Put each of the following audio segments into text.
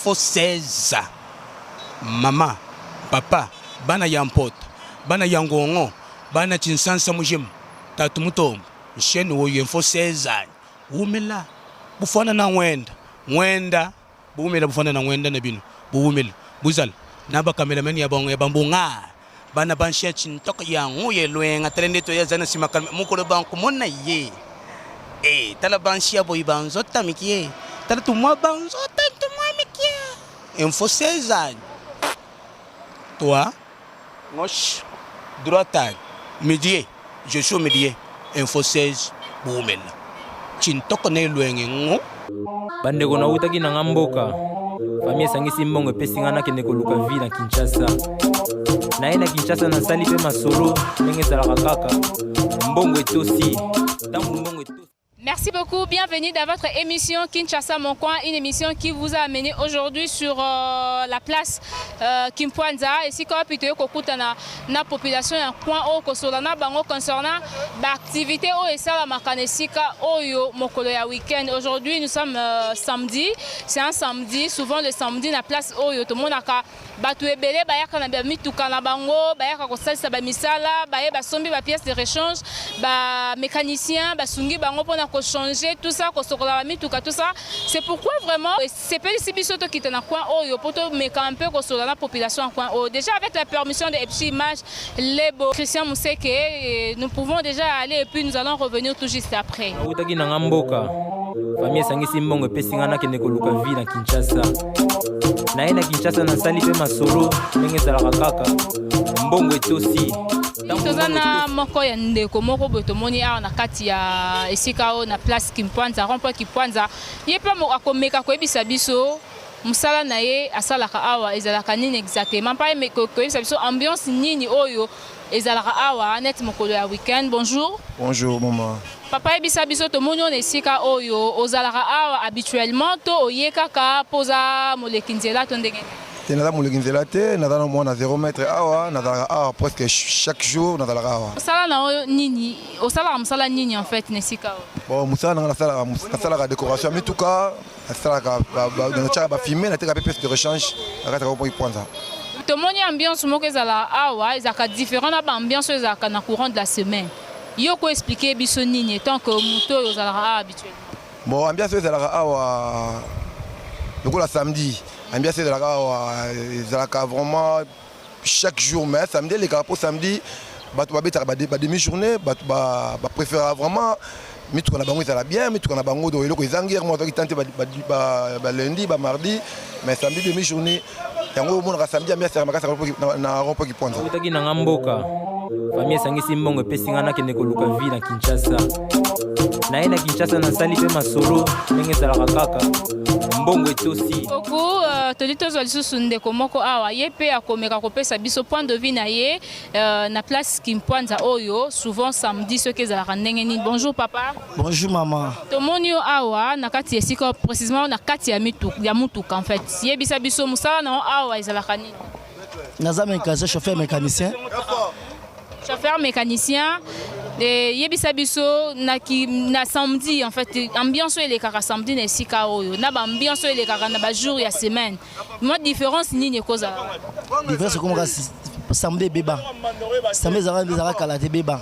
info 16 mama papa bana yampota bana yangongo bana chinsansa mujim tatu mutombo msheni woyo info 16 umela bufana na ngwenda buumela bufana na ngwenda na bino buumela buzal naba cameraman ya bongo ya bambunga bana banshia chintoka ya nguye lwenga trendeto ya zana simakal mukolo banku monna ye tala banshia boy banzota mikie tala tumwa banzota tumwa mikie info 16 toi gauche droite midi je suis midi info 16 buumela chintoka na lwenga ngo bande kona utaki na ngamboka famille sangisi mbongo pesinga na kende koluka vie na Kinshasa na Kinshasa na sali pe masolo ndenge zalaka kaka mbongo etosi tangu mbongo etosi. Merci beaucoup, bienvenue dans votre émission Kinshasa Mon Coin, une émission qui vous a amené aujourd'hui sur la place Kimpwanza. Et si vous avez écouté la population en coin au Kosolana, concernant l'activité au Esala Makanesika au Mokolo ya week-end. Aujourd'hui, nous sommes samedi, c'est un samedi, souvent le samedi, la place au tout le monde a batu ebele bayaka na mituka na bango bayaka kosalisa ba misala baye basombi ba pièces de rechange ba mécanicien basungi bango pona ko changer tout ça ko sokola ba mituka tout ça. C'est pourquoi vraiment c'est pas ici biso to kitana coin oyo poto meka un peu ko sola la population en coin o déjà avec la permission de Epsi Image Lebo Christian Museke nous pouvons déjà aller et puis nous allons revenir tout juste après. Utaki na ngamboka famille sangisi mbongo pesinga na kende koluka vie na Kinshasa na Kinshasa na sali pe masolo ndenge zalaka kaka mbongo etosi tozana moko ya ndeko moko botomoni awa na kati ya esika o na place Kimpwanza rond-point Kimpwanza ye pe mo akomeka koyebisa biso musala na ye asalaka awa ezalaka nini exactement pa me koyebisa biso ambiance nini oyo ezalaka awa net mokolo ya week-end. Bonjour. Bonjour maman. Papa ebisa biso tomoni on esika oyo ozalaka awa habituellement to oyekaka poza molekinzela to ndenge Nada molekinzela te nada no mona 0 mètre awa nada awa presque chaque jour nada awa. Osala na nini osala musala nini en fait nesika. Bon musala na sala la décoration mais tout cas sala na cha ba filmer na te ka pièce de rechange akata ko Kimpwanza. Tomoni ambiance moko ezala awa ezaka différent na ba ambiance ezaka na courant de la semaine. Yo ko expliquer biso nini tant que muto ezala habituellement. Bon ambiance ezala awa le samedi. Ambiance ezalaka vraiment chaque jour mais samedi les carapos samedi batu ba demi-journée batu ba préférer vraiment mituka na bango ezala bien mituka na bango do eloko ezangi mo to kitante ba lundi ba mardi mais samedi demi-journée yango mona ka samedi ambiance makasa na rond-point Kimpwanza utaki na ngamboka famille sangisi mbongo pesinga na kende koluka vie na Kinshasa na Kinshasa na sali pe masolo ndenge zalaka kaka mbongo etosi oku todi tozo lisusu ndeko moko awa ye pe akomeka kopesa biso point de vue na ye na place Kimpwanza oyo souvent samedi ce que ezalaka ndenge nini. Bonjour papa. Bonjour maman. Tomoni yo awa na kati esika précisément na kati ya mutuka en fait ye bisa biso musala na awa ezalaka nini. Naza mécanicien chauffeur mécanicien yebisa biso na samedi en fait ambiance ele kaka samedi na esika oyo na ba ambiance ele kaka na ba jour ya semaine moi différence nini koza différence comme samedi beba samedi zara kala te beba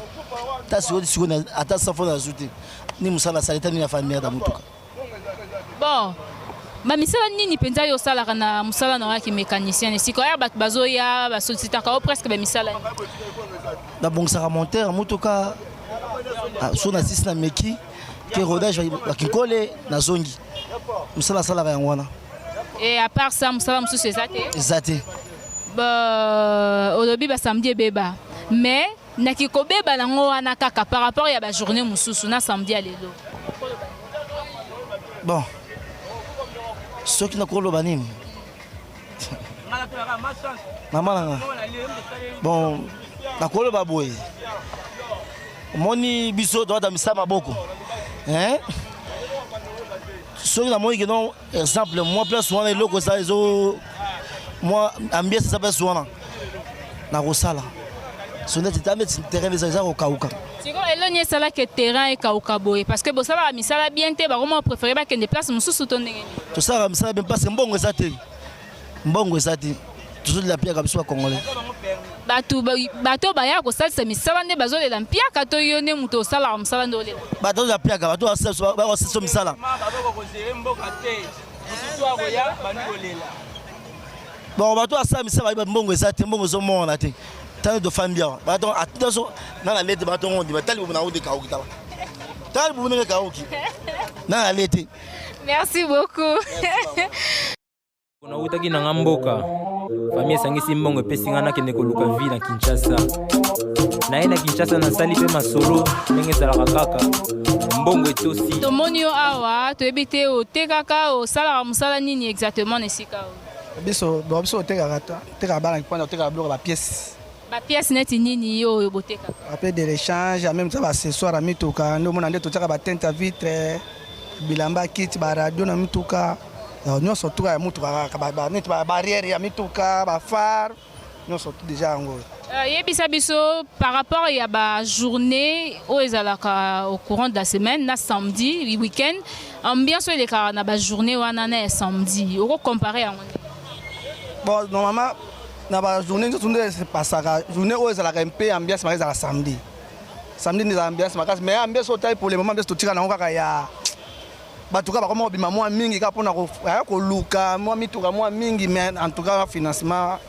ta siko na ata safo na zuti ni musala salita ni na famille da mutuka bon ba misala nini penza yo sala kana musala na ki mécanicien esika ya bat bazoya ba sollicitaka presque ba misala da bon ça monter mutuka so na 6 na meki ke rodage ba kikole na zongi musala sala ya ngwana et à part ça musala musu ezate ba olobi ba samedi beba mais na kikobeba nango wana kaka par rapport ya ba journée mususu na samedi alelo bon ce qui n'a pas le nini maman bon na kolo baboye moni biso doit damisa maboko hein so na moi que non exemple moi place souvent les locaux ça zo moi ambiance ça passe souvent na rosala sonne titame terrain des gens au kauka siko elonye sala que terrain et kauka boye parce que bo sala misala bien te ba comment préférer ba que des places mususu to ndenge to sala misala bien parce que mbongo ça te mbongo eza te tozolela mpiaka biso bacongolais bato baya kosalisa misala nde bazolela mpiaka to yo nde moto osalaka mosala nde olela bato bazolela mpiaka bato bakosalisa misala bon bato basala misala bayeba mbongo eza te mbongo ezomona te tani tofandi awa bato atindaso nana lete bato ngondi batali bomo nango nde kaoki tala tali bomo ndenge kaoki nana lete. Merci beaucoup. Nautaki na mboka famille esangisi mbongo epesi nga nakende koluka vi na Kinshasa. Naye na Kinshasa nasali mpe masolo ndenge ezalaka kaka mbongo etosi. Tomoni yo awa toyebi te otekaka osalaka mosala nini exactement na esika oyo? biso otekaka bana kipanda otekaka biloko bapiese bapiese neti nini yo oyo botekaka? après de l'échange même ça baccessoire ya mituka nde omona nde totiaka batente ya vitre bilamba kiti baradio na mituka nyonso tuka ya mutuka kaka neti barrière ya mituka bafare nyonso déjà yango. Yebisa biso par rapport ya bajournée oyo ezalaka au courant de la semaine na samedi week-end ambiance oyo elekaka na bajournée wana na ya samedi okocompare yango nde? Bon normalement na bajournée nyonso nde epasaka journée oyo ezalaka mpe ambiance maka ezalaka samedi nde ezala ambiance makasi mais ambiance oyo tali pour le moment ambiance totika nango kaka ya bato kaka bakoma kobima mwa mingi kaka mpona koluka mwa mituka mwa mingi mais en tout cas financement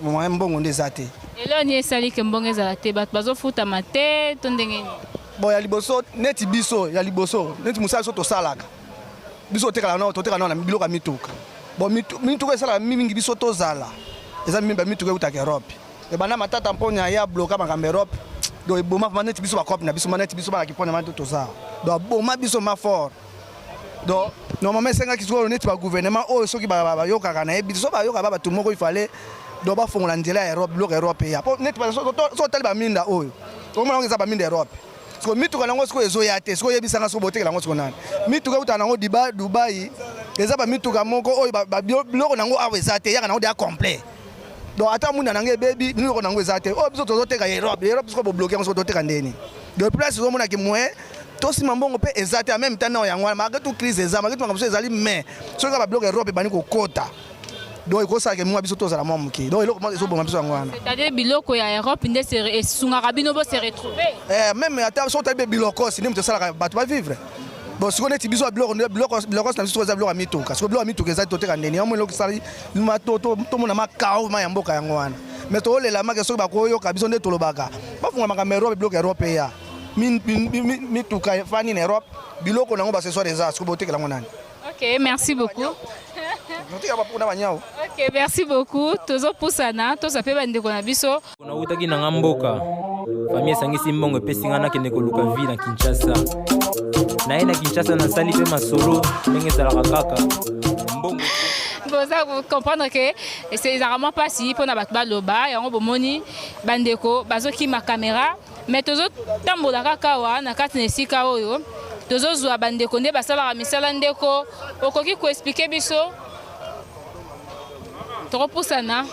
moyen mbongo nde eza te. Elo ni esali ke mbongo ezala te bato bazofutama te to ndenge nini? Bon ya liboso neti biso ya liboso neti mosala biso tosalaka biso totekala nao na biloko ya mituka bon mituka esalaka mingi biso tozala eza mituka eutaka Europe ebanda matata mpona ya bloka makambo Europe do eboma fama neti biso bakope na biso neti biso balaki mpona mani tozala do aboma biso ma fort do normalement esengaki sikoyo neti bagouvernement oyo soki bayokaka na yebi so bayoka bato moko ifale do bafongola nzela ya Europe biloko Europe ya po neti so otali baminda oyo omona ngo eza baminda Europe siko mituka nango siko ezoya te siko yebisanga siko botekela ngo siko nani mituka euta nango Dubai eza bamituka moko oyo biloko nango awa eza te yaka nango deya complet donc ata munda nango ebebi biloko nango eza te oyo biso tozoteka Europe siko bobloke yango siko toteka ndeni de place ozomonaki moyen tosima mbongo mpe eza te en même temps na yango wana malgré tout crise eza malgré tout makambo so ezali mais soki kaka babiloko Europe ebandi kokota donc ekosalaka mwa biso tozala mwa moke donc eloko ezoboma biso yango wana c'est-à-dire biloko ya Europe nde esungaka bino bo se retrouver même ata so otali mpe biloko si nde moto esalaka bato bavivre bon sikoyo neti biso biloko na biso eza biloko ya mituka sikoyo biloko ya mituka eza toteka ndeni yango eloko esali tomona makao ma ya mboka yango wana mais toolela make soki bakoyoka biso nde tolobaka bafunga makambo Europe biloko ya Europe ya mituka efani na Europe biloko nango baccessoire eza sikoyo botekela yango nani? Ok, merci beaucoup. Ok, merci beaucoup. Tozo pusana, toza pe bandeko na biso. Nautaki na mboka famille esangisi mbongo epesi nga nakende koluka vi na Kinshasa. Naye na Kinshasa nasali mpe masolo ndenge ezalaka kaka mbongo. Vous comprendre que c'est vraiment pas si pour na bato baloba yango bomoni bandeko bazokima caméra mais tozo tambola kaka wa na kati na esika oyo tozozwa bandeko nde basalaka misala ndeko okoki koexplike biso tokopusana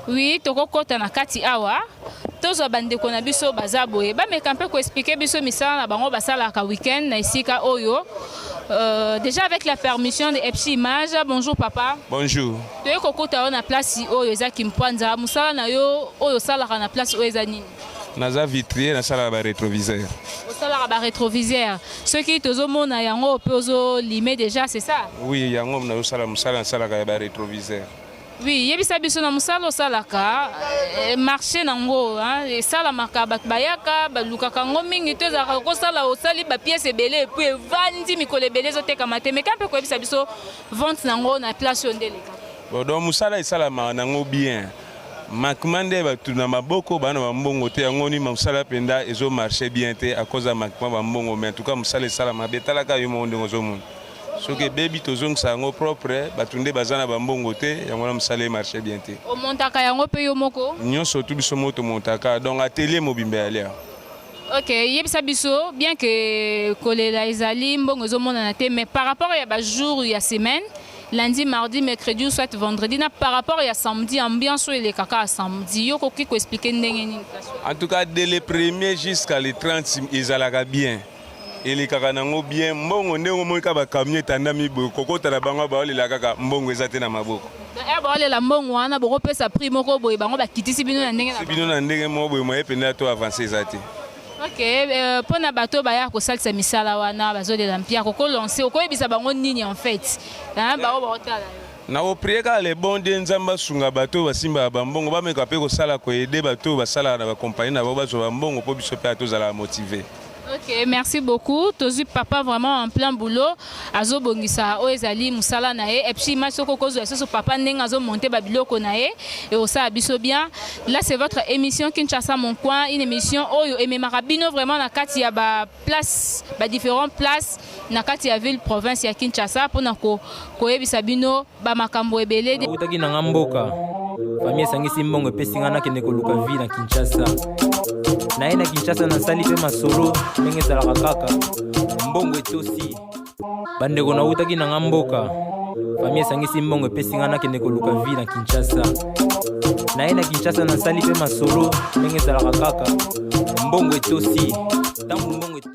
oui tokokota na kati awa tozwa bandeko na biso baza boye bameka mpe koexplike biso misala na bango basalaka week-end na esika oyo. Déjà avec la permission de Epsi Image, bonjour papa. Bonjour. Tu es kokota na place oyo eza Kimpwanza, musala na yo oyo salaka na place oyo eza nini? Naza vitrier na sala ba rétroviseur. Salaka ba rétroviseur. Ceux qui tozomona yango pe ozo limé déjà, c'est ça? Oui, yango na sala musala salaka ba rétroviseur. Oui, yebisa biso na musala salaka marché nango hein sala makaba bayaka balukaka ngo mingi to za ko sala osali ba pièce ebele puis vandi mikolo ebele zo teka mate mais kampe ko yebisa biso vente nango na place ondeleka. Bon donc musala isala nango bien. Makmande ba tuna maboko bana mbongo te yango ni musala penda ezo marché bien te à cause de makma mbongo mais en tout cas musala sala mabetala ka yo monde ngozo monde. Soki baby tozong sango propre batunde bazana bambongo te yango na musala marché bien te. O montaka yango pe yo moko? Nyonso tu biso moto montaka donc atelier mobimbe alia. Ok, yebisa biso bien que kolela ezali mbongo ezomona na te mais par rapport ya ba jour ya semaine lundi, mardi, mercredi ou soit vendredi na par rapport à samedi ambiance ou les caca samedi yo koki ko expliquer ndenge nini? En tout cas dès le 1er jusqu'à le 30 ils allaient bien. elekaka nango bien mbongo ndenge omoi ka bakamio etandami boye kokota na bango baolela kaka mbongo eza te na maboko baolela mbongo wana bokopesa prix moko boye bango bakitisi bino na ndenge bino na ndenge moko boye moye mpenza to avance eza te. Ok, mpona bato baya kosalisa misala wana bazolela mpia kokolonse okoyebisa bango nini en fait bango baotala na oprie kaka le bon die nzambe asunga bato basimbaka bambongo bameka mpe kosala koede bato basalaka na bakompagnie na bango bazwa bambongo mpo biso mpe tozala motive. Ok, merci beaucoup. Tozu papa vraiment en plein boulot. Azo bongisa oezali musala nae. Et puis ma soko kozo eso papa ndenga azo monter babiloko nae. Et osa abiso bien. Là c'est votre émission Kinshasa mon coin, une émission oyo et Marabino vraiment na kati ya ba place, ba différentes places na kati ya ville province ya Kinshasa pona ko koyebisa bino ba makambo ebele. Utaki na ngamboka. Famille sangisi mbongo epesinga na kende koluka vie na Kinshasa. Na ina Kinshasa na sali pe masolo ndenge ezalaka kaka mbongo etosi bandeko na utaki na ngamboka famille esangisi mbongo epesinga nakende koluka vie na Kinshasa na ina Kinshasa na sali pe masolo ndenge ezalaka kaka mbongo etosi ntango mbongo etosi